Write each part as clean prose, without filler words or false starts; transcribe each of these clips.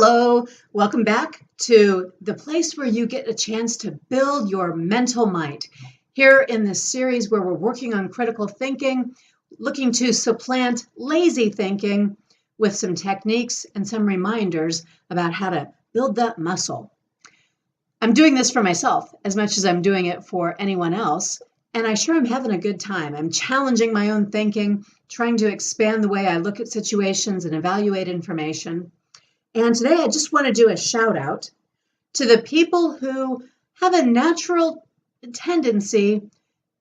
Hello, welcome back to the place where you get a chance to build your mental might. Here in this series where we're working on critical thinking, looking to supplant lazy thinking with some techniques and some reminders about how to build that muscle. I'm doing this for myself as much as I'm doing it for anyone else, and I sure am having a good time. I'm challenging my own thinking, trying to expand the way I look at situations and evaluate information. And today I just want to do a shout out to the people who have a natural tendency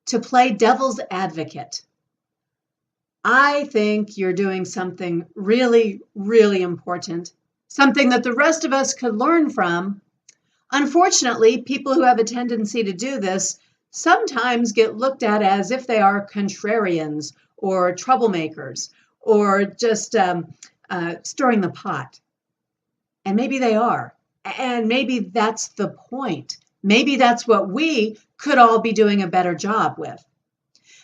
to play devil's advocate. I think you're doing something really, really important, something that the rest of us could learn from. Unfortunately, people who have a tendency to do this sometimes get looked at as if they are contrarians or troublemakers or just stirring the pot. And maybe they are. And maybe that's the point. Maybe that's what we could all be doing a better job with.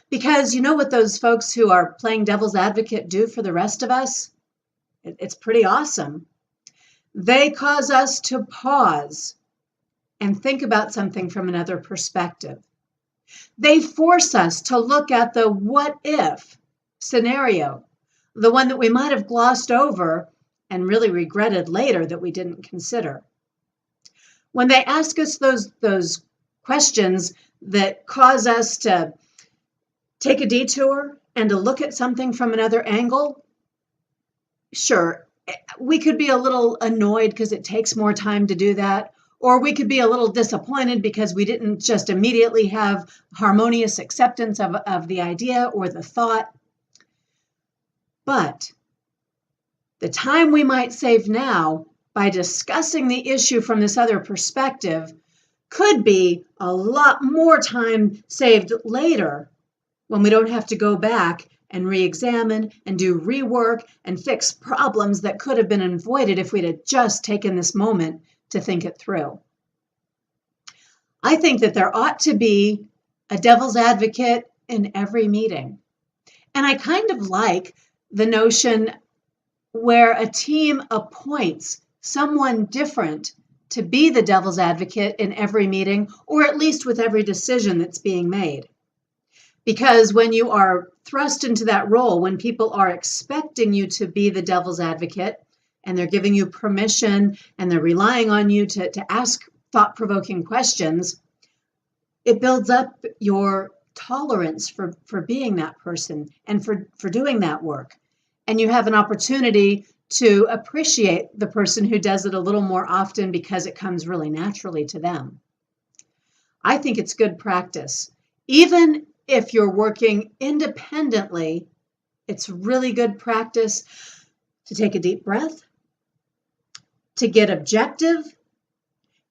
Because you know what those folks who are playing devil's advocate do for the rest of us? It's pretty awesome. They cause us to pause and think about something from another perspective. They force us to look at the what if scenario, the one that we might have glossed over and really regretted later that we didn't consider. When they ask us those questions that cause us to take a detour and to look at something from another angle, sure, we could be a little annoyed because it takes more time to do that, or we could be a little disappointed because we didn't just immediately have harmonious acceptance of the idea or the thought. But the time we might save now by discussing the issue from this other perspective could be a lot more time saved later when we don't have to go back and re-examine and do rework and fix problems that could have been avoided if we'd have just taken this moment to think it through. I think that there ought to be a devil's advocate in every meeting. And I kind of like the notion where a team appoints someone different to be the devil's advocate in every meeting, or at least with every decision that's being made. Because when you are thrust into that role, when people are expecting you to be the devil's advocate, and they're giving you permission, and they're relying on you to ask thought-provoking questions, it builds up your tolerance for being that person and for doing that work. And you have an opportunity to appreciate the person who does it a little more often because it comes really naturally to them. I think it's good practice. Even if you're working independently, it's really good practice to take a deep breath, to get objective,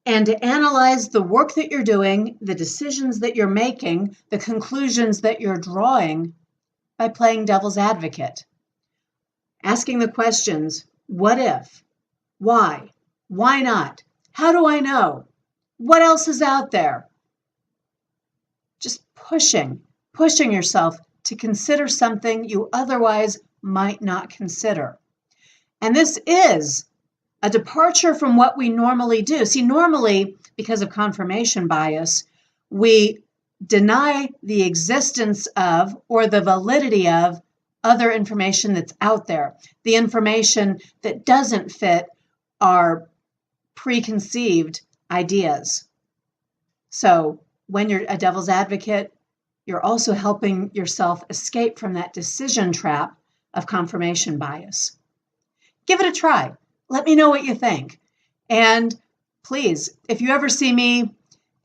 and to analyze the work that you're doing, the decisions that you're making, the conclusions that you're drawing by playing devil's advocate. Asking the questions, what if? Why? Why not? How do I know? What else is out there? Just pushing yourself to consider something you otherwise might not consider. And this is a departure from what we normally do. See, normally, because of confirmation bias, we deny the existence of or the validity of other information that's out there, the information that doesn't fit our preconceived ideas. So when you're a devil's advocate, you're also helping yourself escape from that decision trap of confirmation bias. Give it a try. Let me know what you think. And please, if you ever see me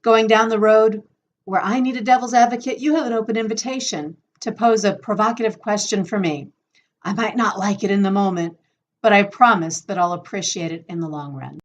going down the road where I need a devil's advocate, you have an open invitation to pose a provocative question for me. I might not like it in the moment, but I promise that I'll appreciate it in the long run.